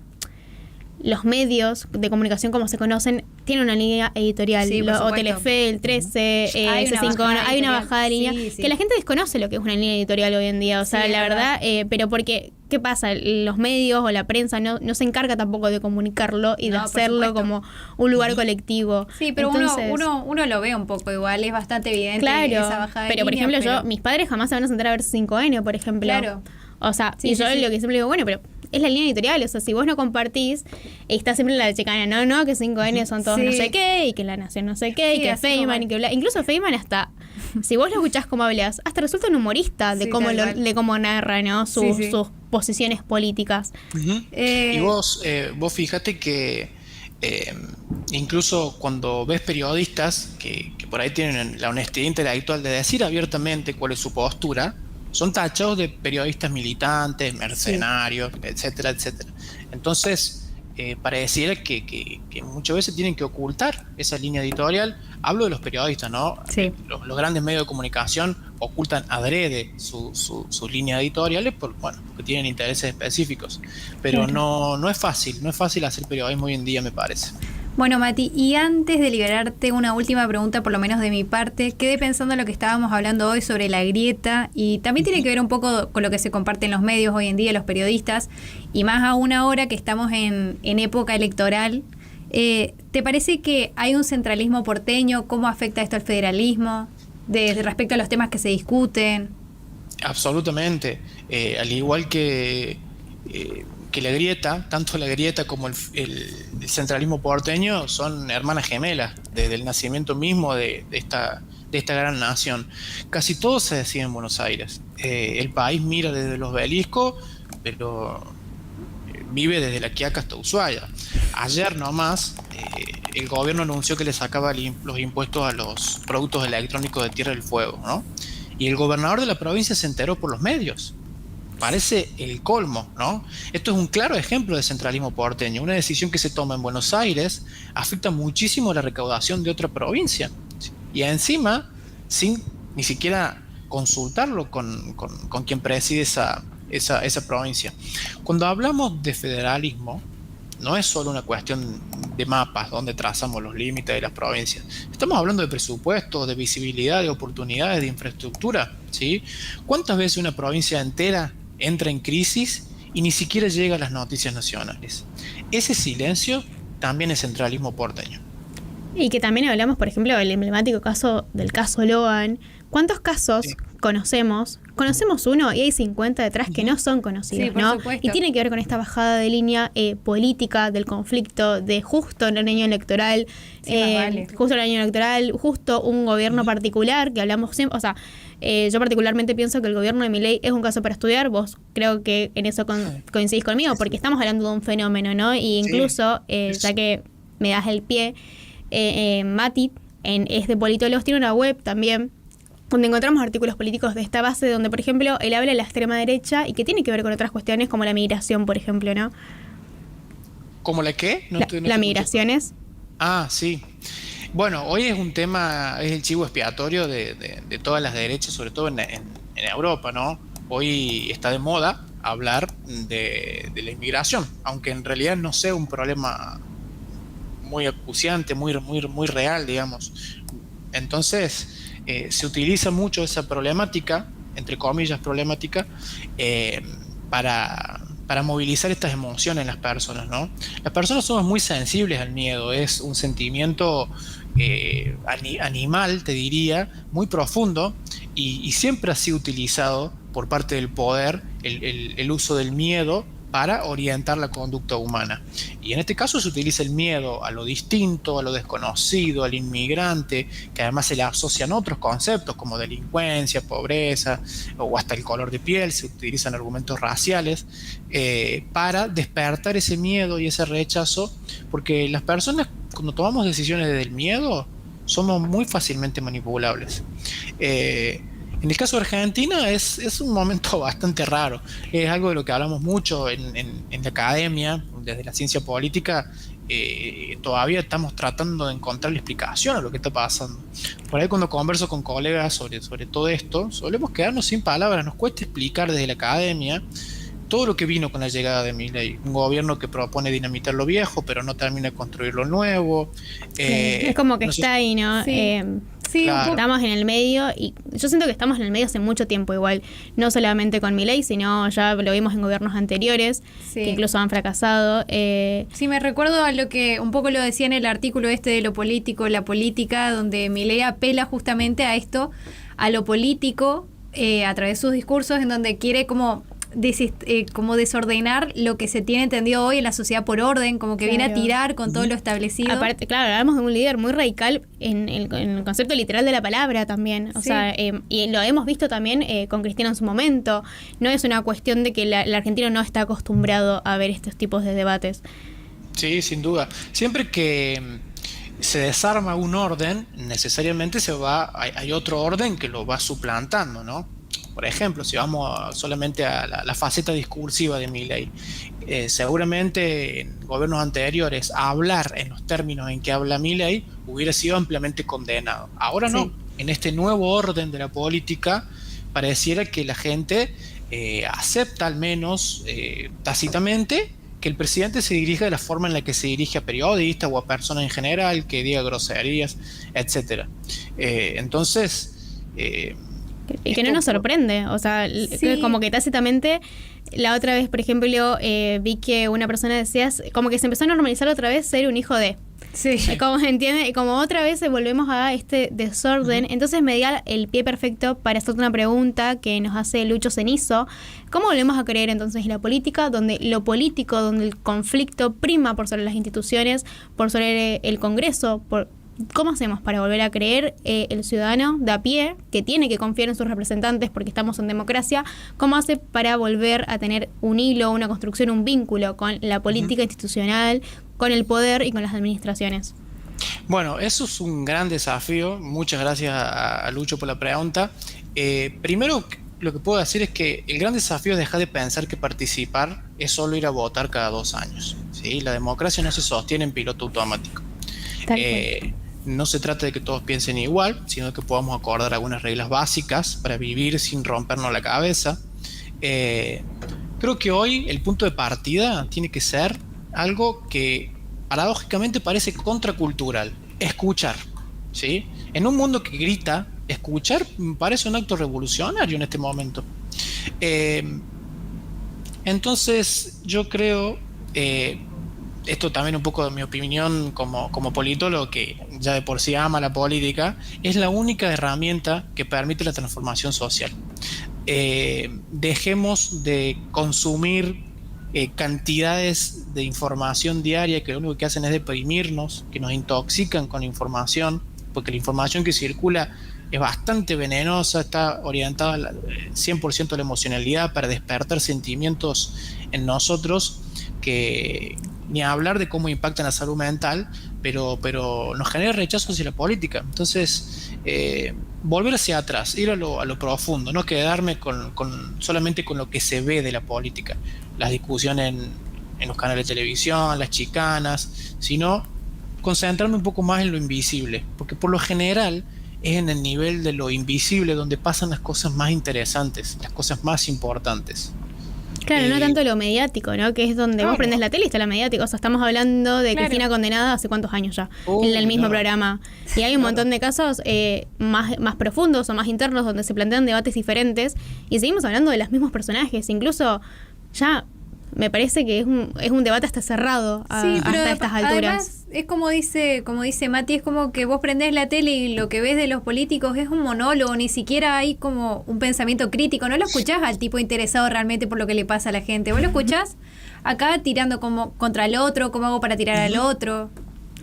Speaker 1: medios de comunicación como se conocen tienen una línea editorial,
Speaker 2: Sí, por
Speaker 1: o
Speaker 2: supuesto.
Speaker 1: Telefe, el 13,
Speaker 2: Hay una
Speaker 1: C5,
Speaker 2: bajada
Speaker 1: hay una
Speaker 2: editorial.
Speaker 1: bajada de línea
Speaker 2: Sí, sí.
Speaker 1: que la gente desconoce lo que es una línea editorial hoy en día, o sea,
Speaker 2: Sí,
Speaker 1: la
Speaker 2: es
Speaker 1: verdad, pero porque ¿qué pasa? Los medios o la prensa no se encarga tampoco de comunicarlo y de
Speaker 2: No, por
Speaker 1: hacerlo
Speaker 2: supuesto.
Speaker 1: como un lugar colectivo.
Speaker 2: Sí, pero
Speaker 1: Entonces,
Speaker 2: uno lo ve un poco igual, es bastante evidente
Speaker 1: claro,
Speaker 2: esa bajada de
Speaker 1: pero por
Speaker 2: línea,
Speaker 1: ejemplo mis padres jamás se van a sentar a ver 5N, por ejemplo.
Speaker 2: Claro.
Speaker 1: O sea,
Speaker 2: Sí,
Speaker 1: y
Speaker 2: sí,
Speaker 1: yo
Speaker 2: sí.
Speaker 1: lo que siempre digo, bueno, pero es la línea editorial, o sea, si vos no compartís, está siempre la chicana, no, que 5N son todos
Speaker 2: Sí.
Speaker 1: no sé qué, y que La Nación no sé qué,
Speaker 2: Sí,
Speaker 1: y que
Speaker 2: así
Speaker 1: Feynman,
Speaker 2: como-
Speaker 1: y que bla. Incluso Feynman hasta, si vos lo escuchás como hablas, hasta resulta un humorista de
Speaker 2: Sí,
Speaker 1: cómo
Speaker 2: tal cual.
Speaker 1: de cómo narra, ¿no?
Speaker 2: Sí, sí.
Speaker 1: Sus posiciones políticas.
Speaker 3: Ujú.
Speaker 2: Eh,
Speaker 3: Y vos fíjate que eh, incluso cuando ves periodistas que por ahí tienen la honestidad intelectual de decir abiertamente cuál es su postura, son tachados de periodistas militantes, mercenarios, etcétera, etcétera. Entonces, pareciera que muchas veces tienen que ocultar esa línea editorial. Hablo de los periodistas, ¿no?
Speaker 2: Sí.
Speaker 3: Los grandes medios de comunicación ocultan adrede sus líneas editoriales porque tienen intereses específicos. Pero
Speaker 1: Claro.
Speaker 3: no es fácil hacer periodismo hoy en día, me parece.
Speaker 2: Bueno, Mati, y antes de liberarte, una última pregunta, por lo menos de mi parte. Quedé pensando en lo que estábamos hablando hoy sobre la grieta y también tiene que ver un poco con lo que se comparte en los medios hoy en día, los periodistas, y más aún ahora que estamos en época electoral. ¿Te parece que hay un centralismo porteño? ¿Cómo afecta esto al federalismo? Respecto a los temas que se discuten.
Speaker 3: Absolutamente. Al igual que la grieta, tanto la grieta como el centralismo porteño son hermanas gemelas desde el nacimiento mismo de esta gran nación. Casi todo se decide en Buenos Aires. El país mira desde los Obeliscos, pero vive desde La Quiaca hasta Ushuaia. Ayer nomás el gobierno anunció que le sacaba los impuestos a los productos electrónicos de Tierra del Fuego, ¿no? Y el gobernador de la provincia se enteró por los medios. Parece el colmo, ¿no? Esto es un claro ejemplo de centralismo porteño. Una decisión que se toma en Buenos Aires afecta muchísimo la recaudación de otra provincia. Y encima, sin ni siquiera consultarlo con quien preside esa provincia. Cuando hablamos de federalismo, no es solo una cuestión de mapas donde trazamos los límites de las provincias. Estamos hablando de presupuestos, de visibilidad, de oportunidades, de infraestructura, ¿sí? ¿Cuántas veces una provincia entera entra en crisis y ni siquiera llega a las noticias nacionales? Ese silencio también es centralismo porteño.
Speaker 1: Y que también hablamos, por ejemplo, del emblemático caso del caso Logan. ¿Cuántos casos conocemos? Conocemos uno y hay 50 detrás que no son conocidos,
Speaker 2: Sí, por
Speaker 1: ¿no?
Speaker 2: supuesto.
Speaker 1: Y tiene que ver con esta bajada de línea política, del conflicto, de justo en el año electoral,
Speaker 2: Sí, más vale.
Speaker 1: justo en el año electoral, justo un gobierno particular, que hablamos siempre, o sea, yo particularmente pienso que el gobierno de Milei es un caso para estudiar. Vos creo que en eso coincidís conmigo, porque estamos hablando de un fenómeno, ¿no? Y incluso, ya que me das el pie, Mati, es de Politólogos, tiene una web también donde encontramos artículos políticos de esta base, donde, por ejemplo, él habla de la extrema derecha y que tiene que ver con otras cuestiones como la migración, por ejemplo, ¿no?
Speaker 3: ¿Cómo la qué? No
Speaker 1: La
Speaker 3: te escucho.
Speaker 1: migraciones.
Speaker 3: Ah, sí. Bueno, hoy es un tema, es el chivo expiatorio de todas las derechas, sobre todo en Europa, ¿no? Hoy está de moda hablar de la inmigración, aunque en realidad no sea un problema muy acuciante, muy real, digamos. Entonces, se utiliza mucho esa problemática, entre comillas problemática, para movilizar estas emociones en las personas, ¿no? Las personas somos muy sensibles al miedo, es un sentimiento animal, te diría, muy profundo, y siempre ha sido utilizado por parte del poder el uso del miedo para orientar la conducta humana. Y en este caso se utiliza el miedo a lo distinto, a lo desconocido, al inmigrante, que además se le asocian otros conceptos como delincuencia, pobreza o hasta el color de piel. Se utilizan argumentos raciales para despertar ese miedo y ese rechazo, porque las personas, cuando tomamos decisiones desde el miedo, somos muy fácilmente manipulables. En el caso de Argentina es un momento bastante raro. Es algo de lo que hablamos mucho en la academia, desde la ciencia política. Todavía estamos tratando de encontrar la explicación a lo que está pasando. Por ahí cuando converso con colegas sobre todo esto, solemos quedarnos sin palabras. Nos cuesta explicar desde la academia todo lo que vino con la llegada de Milei. Un gobierno que propone dinamitar lo viejo, pero no termina de construir lo nuevo.
Speaker 1: Es como que
Speaker 3: no sé-
Speaker 1: está ahí, ¿no?
Speaker 2: Sí. Sí,
Speaker 3: Claro.
Speaker 2: un poco.
Speaker 1: Estamos en el medio y yo siento que estamos en el medio hace mucho tiempo igual, no solamente con Milei, sino ya lo vimos en gobiernos anteriores,
Speaker 2: Sí.
Speaker 1: que incluso han fracasado.
Speaker 2: Sí, me recuerdo a lo que un poco lo decía en el artículo este de lo político, la política, donde Milei apela justamente a esto, a lo político, a través de sus discursos, en donde quiere como desordenar lo que se tiene entendido hoy en la sociedad por orden, como que viene a
Speaker 1: Claro.
Speaker 2: tirar con todo lo establecido.
Speaker 1: Aparte, claro, hablamos de un líder muy radical en el concepto literal de la palabra también. O
Speaker 2: Sí.
Speaker 1: sea, y lo hemos visto también con Cristina en su momento. No es una cuestión de que el argentino no está acostumbrado a ver estos tipos de debates.
Speaker 3: Sí, sin duda. Siempre que se desarma un orden, necesariamente hay otro orden que lo va suplantando, ¿no? Por ejemplo, si vamos solamente a la faceta discursiva de Milei, seguramente en gobiernos anteriores hablar en los términos en que habla Milei hubiera sido ampliamente condenado. Ahora no,
Speaker 2: Sí.
Speaker 3: en este nuevo orden de la política pareciera que la gente acepta al menos tácitamente que el presidente se dirija de la forma en la que se dirige a periodistas o a personas en general, que diga groserías, etcétera. Entonces,
Speaker 1: Y que no nos sorprende, o sea,
Speaker 2: Sí.
Speaker 1: como que tácitamente, la otra vez, por ejemplo, vi que una persona decía, como que se empezó a normalizar otra vez ser un hijo de.
Speaker 2: Sí.
Speaker 1: Como se entiende, como otra vez volvemos a este desorden, entonces me da el pie perfecto para hacerte una pregunta que nos hace Lucho Cenizo. ¿Cómo volvemos a creer entonces en la política, donde lo político, donde el conflicto prima por sobre las instituciones, por sobre el Congreso, ¿cómo hacemos para volver a creer el ciudadano de a pie, que tiene que confiar en sus representantes porque estamos en democracia? ¿Cómo hace para volver a tener un hilo, una construcción, un vínculo con la política institucional, con el poder y con las administraciones?
Speaker 3: bueno, eso es un gran desafío. Muchas gracias a Lucho por la pregunta. Primero, lo que puedo decir es que el gran desafío es dejar de pensar que participar es solo ir a votar cada 2 años, ¿sí? La democracia no se sostiene en piloto automático.
Speaker 1: Tal cual.
Speaker 3: No se trata de que todos piensen igual, sino que podamos acordar algunas reglas básicas para vivir sin rompernos la cabeza. Creo que hoy el punto de partida tiene que ser algo que paradójicamente parece contracultural: escuchar, ¿sí? En un mundo que grita, escuchar parece un acto revolucionario en este momento. Entonces yo creo, esto también un poco de mi opinión como politólogo, que ya de por sí ama la política, es la única herramienta que permite la transformación social. Dejemos de consumir cantidades de información diaria que lo único que hacen es deprimirnos, que nos intoxican con información, porque la información que circula es bastante venenosa, está orientada al 100% a la emocionalidad para despertar sentimientos en nosotros que ni hablar de cómo impactan la salud mental, pero nos genera rechazo hacia la política. Entonces, volver hacia atrás, ir a lo profundo, no quedarme solamente con lo que se ve de la política, las discusiones en los canales de televisión, las chicanas, sino concentrarme un poco más en lo invisible, porque por lo general es en el nivel de lo invisible donde pasan las cosas más interesantes, las cosas más importantes.
Speaker 1: Claro, no tanto lo mediático, ¿no? Que es donde
Speaker 3: Claro.
Speaker 1: vos prendés la tele y está la mediática. O sea, estamos hablando de
Speaker 2: Claro.
Speaker 1: Cristina condenada hace cuántos años ya, en el mismo
Speaker 3: Claro.
Speaker 1: programa. Y hay un montón de casos más profundos o más internos donde se plantean debates diferentes y seguimos hablando de los mismos personajes. Incluso ya me parece que es un debate hasta cerrado hasta estas alturas.
Speaker 2: Además, es como dice Mati, es como que vos prendés la tele y lo que ves de los políticos es un monólogo, ni siquiera hay como un pensamiento crítico, no lo escuchás al tipo interesado realmente por lo que le pasa a la gente, vos lo escuchás acá tirando como contra el otro, cómo hago para tirar al otro.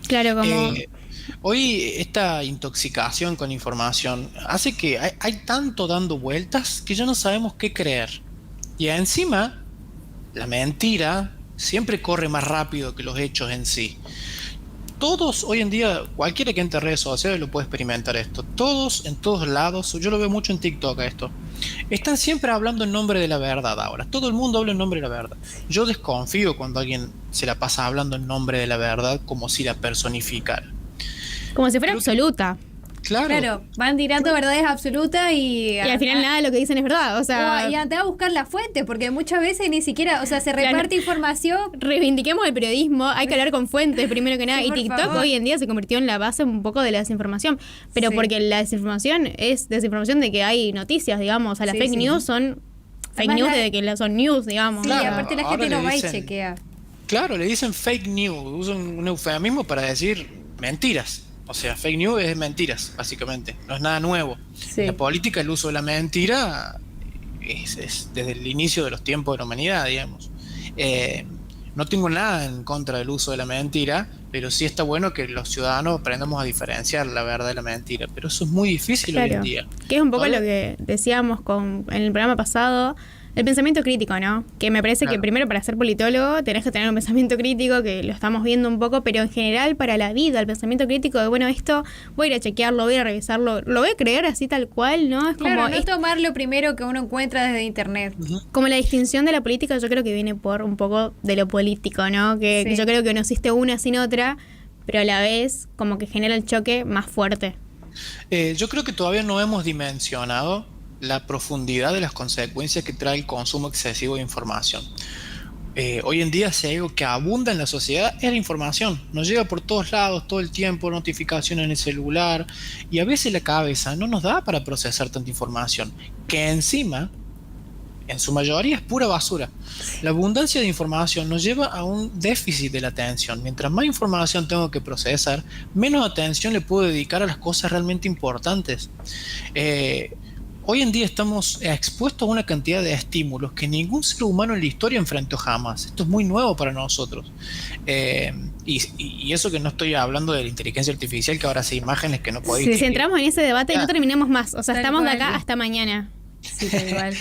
Speaker 1: Claro, como...
Speaker 3: Hoy esta intoxicación con información hace que hay tanto dando vueltas que ya no sabemos qué creer. Y encima, la mentira siempre corre más rápido que los hechos en sí. Todos hoy en día, cualquiera que entre a redes sociales lo puede experimentar esto. Todos, en todos lados, yo lo veo mucho en TikTok esto, están siempre hablando en nombre de la verdad ahora. Todo el mundo habla en nombre de la verdad. Yo desconfío cuando alguien se la pasa hablando en nombre de la verdad como si la personificara.
Speaker 1: Como si fuera
Speaker 3: Creo que-
Speaker 1: absoluta.
Speaker 2: Claro, van tirando verdades absolutas
Speaker 1: y al final nada de lo que dicen es verdad, o sea...
Speaker 2: Y anda a buscar la fuente, porque muchas veces ni siquiera, o sea, se reparte información...
Speaker 1: Reivindiquemos el periodismo, hay que hablar con fuentes primero que nada,
Speaker 2: Sí,
Speaker 1: y
Speaker 2: por
Speaker 1: TikTok
Speaker 2: favor.
Speaker 1: hoy en día se convirtió en la base un poco de la desinformación, pero
Speaker 2: Sí.
Speaker 1: porque la desinformación es desinformación de que hay noticias, digamos, o sea, las
Speaker 2: Sí,
Speaker 1: fake
Speaker 2: sí.
Speaker 1: news son fake
Speaker 2: Además,
Speaker 1: news de que son news, digamos.
Speaker 2: Sí,
Speaker 3: Claro,
Speaker 1: o sea,
Speaker 2: aparte la
Speaker 3: ahora
Speaker 2: gente no
Speaker 3: le
Speaker 2: va y
Speaker 3: dicen-
Speaker 2: chequea.
Speaker 3: Claro, le dicen fake news, usan un eufemismo para decir mentiras. O sea, fake news es mentiras, básicamente. No es nada nuevo.
Speaker 2: Sí.
Speaker 3: En la política, el uso de la mentira es desde el inicio de los tiempos de la humanidad, digamos. No tengo nada en contra del uso de la mentira, pero sí está bueno que los ciudadanos aprendamos a diferenciar la verdad de la mentira. Pero eso es muy difícil hoy en
Speaker 1: claro,
Speaker 3: día.
Speaker 1: que es un poco
Speaker 3: Ahora-
Speaker 1: lo que decíamos en el programa pasado, el pensamiento crítico, ¿no? Que me parece que
Speaker 3: Claro.
Speaker 1: primero para ser politólogo tenés que tener un pensamiento crítico, que lo estamos viendo un poco, pero en general para la vida, el pensamiento crítico de, bueno, esto voy a ir a chequearlo, voy a revisarlo, lo voy a creer así tal cual, ¿no? Es
Speaker 2: Claro,
Speaker 1: como,
Speaker 2: no tomar lo primero que uno encuentra desde internet.
Speaker 3: Ujú.
Speaker 1: como la distinción de la política, yo creo que viene por un poco de lo político, ¿no? Que
Speaker 2: Sí.
Speaker 1: yo creo que no existe una sin otra, pero a la vez como que genera el choque más fuerte.
Speaker 3: Yo creo que todavía no hemos dimensionado la profundidad de las consecuencias que trae el consumo excesivo de información. Hoy en día, si hay algo que abunda en la sociedad, es la información. Nos llega por todos lados, todo el tiempo, notificaciones en el celular, y a veces la cabeza no nos da para procesar tanta información, que encima, en su mayoría, es pura basura. La abundancia de información nos lleva a un déficit de la atención. Mientras más información tengo que procesar, menos atención le puedo dedicar a las cosas realmente importantes. Hoy en día estamos expuestos a una cantidad de estímulos que ningún ser humano en la historia enfrentó jamás. Esto es muy nuevo para nosotros. Y eso que no estoy hablando de la inteligencia artificial, que ahora hace imágenes que no podéis...
Speaker 1: Si entramos en ese debate no terminemos más, o sea,
Speaker 2: Tal
Speaker 1: estamos de
Speaker 2: cual.
Speaker 1: acá hasta mañana.
Speaker 2: Sí, tal igual.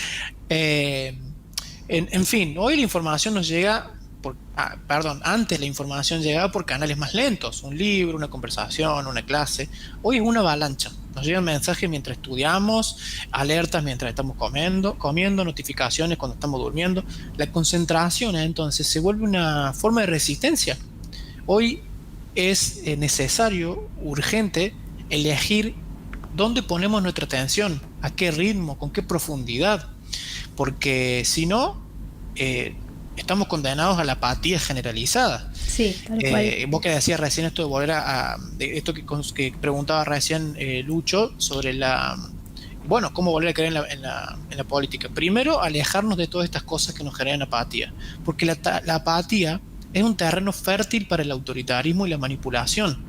Speaker 3: En fin, hoy la información nos llega antes la información llegaba por canales más lentos, un libro, una conversación, una clase. Hoy es una avalancha. Nos llegan mensajes mientras estudiamos, alertas mientras estamos comiendo, notificaciones cuando estamos durmiendo. La concentración entonces se vuelve una forma de resistencia. Hoy es necesario, urgente, elegir dónde ponemos nuestra atención, a qué ritmo, con qué profundidad, porque si no, estamos condenados a la apatía generalizada.
Speaker 1: Sí, tal cual.
Speaker 3: Vos que decías recién esto de volver de esto que preguntaba recién Lucho sobre cómo volver a creer en la política. Primero, alejarnos de todas estas cosas que nos generan apatía, porque la apatía es un terreno fértil para el autoritarismo y la manipulación,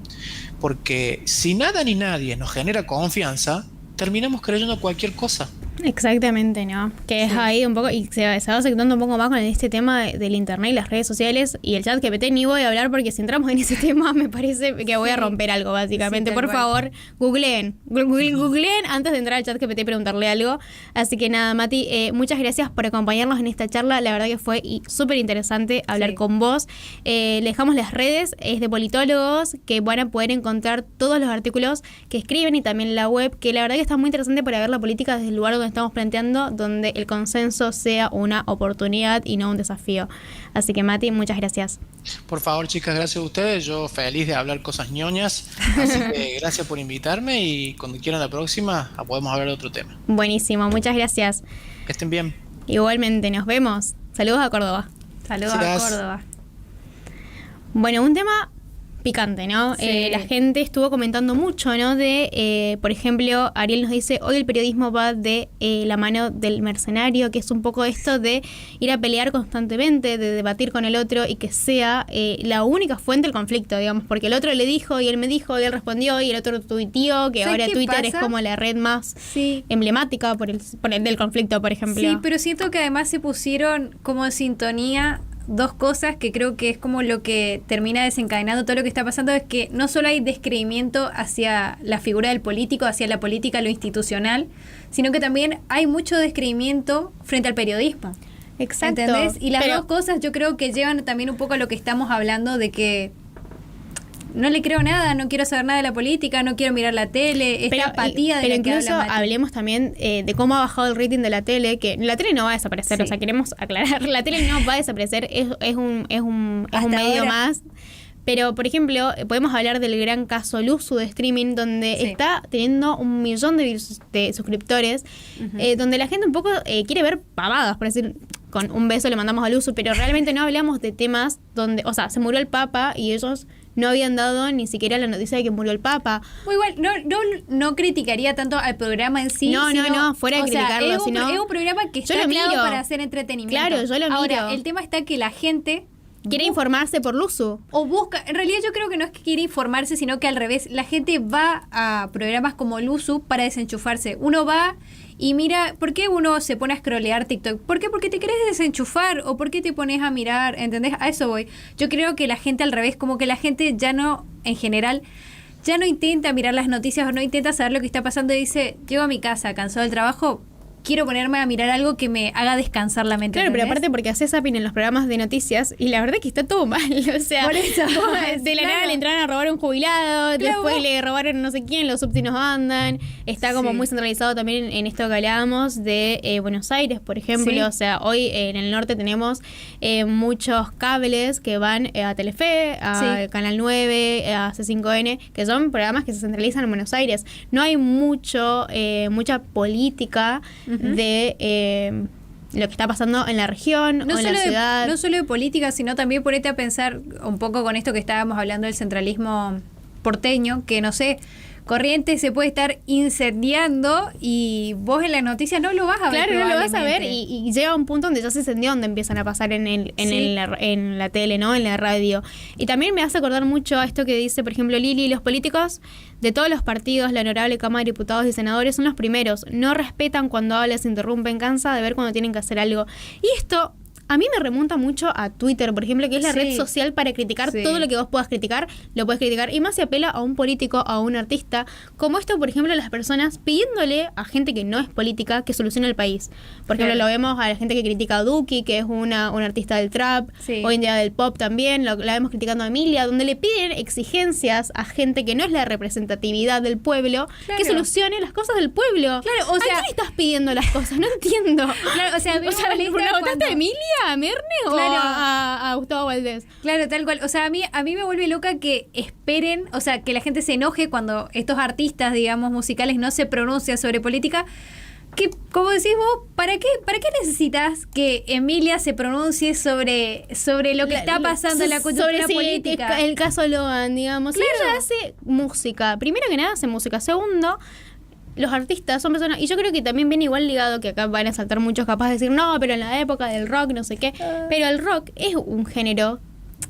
Speaker 3: porque si nada ni nadie nos genera confianza, terminamos creyendo cualquier cosa.
Speaker 1: Exactamente, ¿no? Que es ahí un poco, y se va aceptando un poco más con este tema del internet y las redes sociales y el chat GPT. Ni voy a hablar porque si entramos en ese tema me parece que voy a romper algo, básicamente.
Speaker 2: Sí,
Speaker 1: Por
Speaker 2: tal cual.
Speaker 1: favor, googleen antes de entrar al chat GPT y preguntarle algo. Así que nada, Mati, muchas gracias por acompañarnos en esta charla. La verdad que fue súper interesante hablar
Speaker 2: Sí.
Speaker 1: con vos. Le dejamos las redes, es de politólogos, que van a poder encontrar todos los artículos que escriben y también la web, que la verdad que está muy interesante para ver la política desde el lugar donde estamos planteando, donde el consenso sea una oportunidad y no un desafío. Así que Mati, muchas gracias.
Speaker 3: Por favor, chicas, gracias a ustedes. Yo feliz de hablar cosas ñoñas. Así que gracias por invitarme y cuando quieran la próxima podemos hablar de otro tema.
Speaker 1: Buenísimo, muchas gracias.
Speaker 3: Que estén bien.
Speaker 1: Igualmente, nos vemos. Saludos a Córdoba.
Speaker 2: Saludos a
Speaker 3: Gracias.
Speaker 2: Córdoba.
Speaker 1: Bueno, un tema picante, ¿no?
Speaker 2: Sí.
Speaker 1: La gente estuvo comentando mucho, ¿no? Por ejemplo, Ariel nos dice, hoy el periodismo va de la mano del mercenario, que es un poco esto de ir a pelear constantemente, de debatir con el otro y que sea la única fuente del conflicto, digamos, porque el otro le dijo y él me dijo y él respondió y el otro tuiteó, que
Speaker 2: ¿Sabes
Speaker 1: ahora
Speaker 2: qué
Speaker 1: Twitter es
Speaker 2: pasa?
Speaker 1: como la red más
Speaker 2: Sí.
Speaker 1: emblemática por el del conflicto, por ejemplo.
Speaker 2: Sí, pero siento que además se pusieron como en sintonía dos cosas que creo que es como lo que termina desencadenando todo lo que está pasando, es que no solo hay descreimiento hacia la figura del político, hacia la política, lo institucional, sino que también hay mucho descreimiento frente al periodismo.
Speaker 1: Exacto.
Speaker 2: ¿Entendés? Y las
Speaker 1: Pero-
Speaker 2: dos cosas yo creo que llevan también un poco a lo que estamos hablando de que no le creo nada, no quiero saber nada de la política, no quiero mirar la tele, esta apatía de
Speaker 1: pero
Speaker 2: la que
Speaker 1: incluso
Speaker 2: habla Mati.
Speaker 1: hablemos también de cómo ha bajado el rating de la tele, que la tele no va a desaparecer,
Speaker 2: Sí.
Speaker 1: o sea, queremos aclarar, la tele no va a desaparecer, es un
Speaker 2: Hasta
Speaker 1: medio
Speaker 2: ahora.
Speaker 1: más, Pero, por ejemplo, podemos hablar del gran caso Luzu de streaming, donde está teniendo 1 millón de suscriptores, donde la gente un poco quiere ver pavadas, por decir, con un beso le mandamos a Luzu, pero realmente no hablamos de temas donde, o sea, se murió el Papa y ellos no habían dado ni siquiera la noticia de que murió el Papa.
Speaker 2: Muy igual, no criticaría tanto al programa en sí.
Speaker 1: No, fuera de criticarlo.
Speaker 2: Es un programa que está creado para hacer entretenimiento.
Speaker 1: Claro, yo lo miro.
Speaker 2: Ahora, el tema está que la gente
Speaker 1: quiere informarse por Luzu.
Speaker 2: O busca, en realidad yo creo que no es que quiere informarse, sino que al revés, la gente va a programas como Luzu para desenchufarse. Uno va y mira, ¿por qué uno se pone a scrollear TikTok? ¿Por qué? Porque te querés desenchufar o ¿por qué te pones a mirar? ¿Entendés? A eso voy. Yo creo que la gente al revés, como que la gente ya no, en general, ya no intenta mirar las noticias o no intenta saber lo que está pasando y dice, llego a mi casa cansado del trabajo, quiero ponerme a mirar algo que me haga descansar la mente.
Speaker 1: Claro,
Speaker 2: ¿entendés?
Speaker 1: pero aparte porque haces zapping en los programas de noticias y la verdad que está todo mal. O sea,
Speaker 2: por eso,
Speaker 1: de la nada le entraron a robar a un jubilado, después le robaron no sé quién, los subsidios no andan. Está como muy centralizado también en esto que hablábamos de Buenos Aires, por ejemplo. O sea, hoy en el norte tenemos muchos cables que van a Telefe, a Canal 9, a C5N, que son programas que se centralizan en Buenos Aires. No hay mucha política de lo que está pasando en la región o en la ciudad.
Speaker 2: No solo de política, sino también ponete a pensar un poco con esto que estábamos hablando del centralismo porteño, que no sé, Corrientes se puede estar incendiando y vos en la noticia no lo vas a ver.
Speaker 1: Claro, no lo vas a ver y llega un punto donde ya se incendió, donde empiezan a pasar en la tele, ¿no? En la radio. Y también me hace acordar mucho a esto que dice, por ejemplo, Lili, los políticos de todos los partidos, la honorable Cámara de Diputados y Senadores, son los primeros. No respetan cuando habla, se interrumpen, cansa de ver cuando tienen que hacer algo. Y esto a mí me remonta mucho a Twitter, por ejemplo, que es la red social para criticar todo lo que vos puedas criticar, lo puedes criticar. Y más se apela a un político, a un artista, como esto, por ejemplo, las personas pidiéndole a gente que no es política que solucione el país. Por ejemplo, lo vemos a la gente que critica a Duki, que es una artista del trap, hoy en día del pop también, la vemos criticando a Emilia, donde le piden exigencias a gente que no es la representatividad del pueblo, que solucione las cosas del pueblo.
Speaker 2: Claro, o sea,
Speaker 1: ¿a quién estás pidiendo las cosas? No entiendo.
Speaker 2: Claro, o sea,
Speaker 1: ¿la votaste a Emilia? ¿A Merne o a Gustavo Valdés?
Speaker 2: Claro, tal cual. O sea, a mí me vuelve loca que esperen, o sea, que la gente se enoje cuando estos artistas, digamos, musicales no se pronuncian sobre política. Que, como decís vos, ¿para qué necesitas que Emilia se pronuncie sobre lo que está pasando en la coyuntura política?
Speaker 1: El caso Logan, digamos.
Speaker 2: Claro.
Speaker 1: Si ella hace música, primero que nada hace música. Segundo, los artistas son personas, y yo creo que también viene igual ligado, que acá van a saltar muchos capaz de decir, no, pero en la época del rock, no sé qué, pero el rock es un género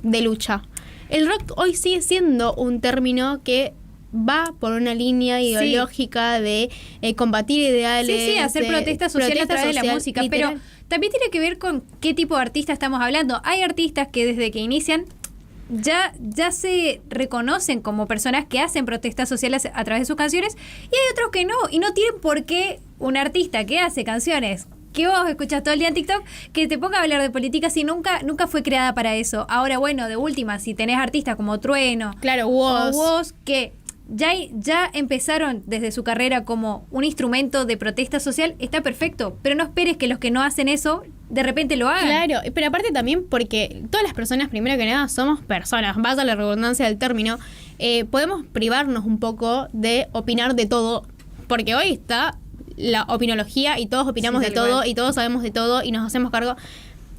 Speaker 1: de lucha. El rock hoy sigue siendo un término que va por una línea ideológica de combatir ideales.
Speaker 2: Sí, hacer protestas sociales a través de la música,
Speaker 1: literal.
Speaker 2: pero también tiene que ver con qué tipo de artista estamos hablando. Hay artistas que desde que inician ya se reconocen como personas que hacen protestas sociales a través de sus canciones y hay otros que no, y no tienen por qué un artista que hace canciones que vos escuchás todo el día en TikTok que te ponga a hablar de política si nunca fue creada para eso. Ahora, bueno, de última, si tenés artistas como Trueno,
Speaker 1: claro,
Speaker 2: o Woz, que ya empezaron desde su carrera como un instrumento de protesta social, está perfecto, pero no esperes que los que no hacen eso de repente lo hagan.
Speaker 1: Claro, pero aparte también porque todas las personas, primero que nada, somos personas, vaya la redundancia del término, podemos privarnos un poco de opinar de todo, porque hoy está la opinología y todos opinamos de todo y todos sabemos de todo y nos hacemos cargo.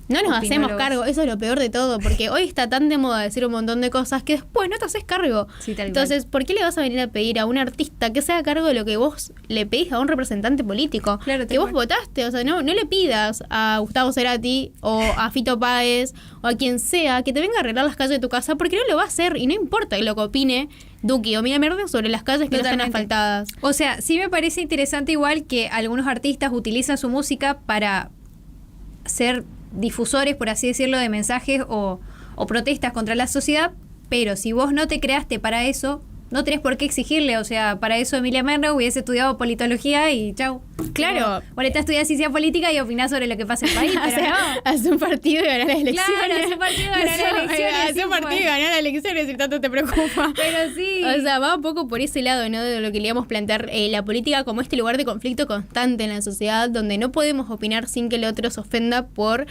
Speaker 1: No nos hacemos cargo, eso es lo peor de todo, porque hoy está tan de moda decir un montón de cosas que después no te haces cargo. Entonces, ¿por qué le vas a venir a pedir a un artista que se haga cargo de lo que vos le pedís a un representante político?
Speaker 2: Claro,
Speaker 1: que vos votaste, o sea, no le pidas a Gustavo Cerati o a Fito Páez o a quien sea que te venga a arreglar las calles de tu casa, porque no lo va a hacer y no importa lo que opine Duki o Mira Merde sobre las calles que no están asfaltadas.
Speaker 2: O sea, sí me parece interesante igual que algunos artistas utilizan su música para ser difusores, por así decirlo, de mensajes o protestas contra la sociedad, pero si vos no te creaste para eso, no tenés por qué exigirle. O sea, para eso Emilia Merlo hubiese estudiado politología y chau.
Speaker 1: Claro.
Speaker 2: Boleta estudia ciencia política y opinás sobre lo que pasa en el país,
Speaker 1: O
Speaker 2: pero
Speaker 1: sea,
Speaker 2: no.
Speaker 1: hace un partido y ganar las elecciones.
Speaker 2: Claro, hace un partido y ganar las elecciones,
Speaker 1: Hace
Speaker 2: sí,
Speaker 1: un partido y
Speaker 2: pues.
Speaker 1: ganar las elecciones, si tanto te preocupa.
Speaker 2: Pero sí.
Speaker 1: O sea, va un poco por ese lado, ¿no? De lo que queríamos plantear, la política como este lugar de conflicto constante en la sociedad, donde no podemos opinar sin que el otro se ofenda por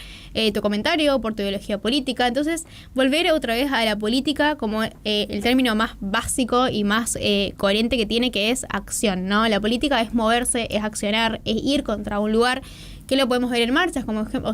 Speaker 1: tu comentario o por tu ideología política. Entonces, volver otra vez a la política como el término más básico y más coherente que tiene, que es acción, ¿no? La política es moverse, es accionar, es ir contra un lugar, que lo podemos ver en marchas, como o sea,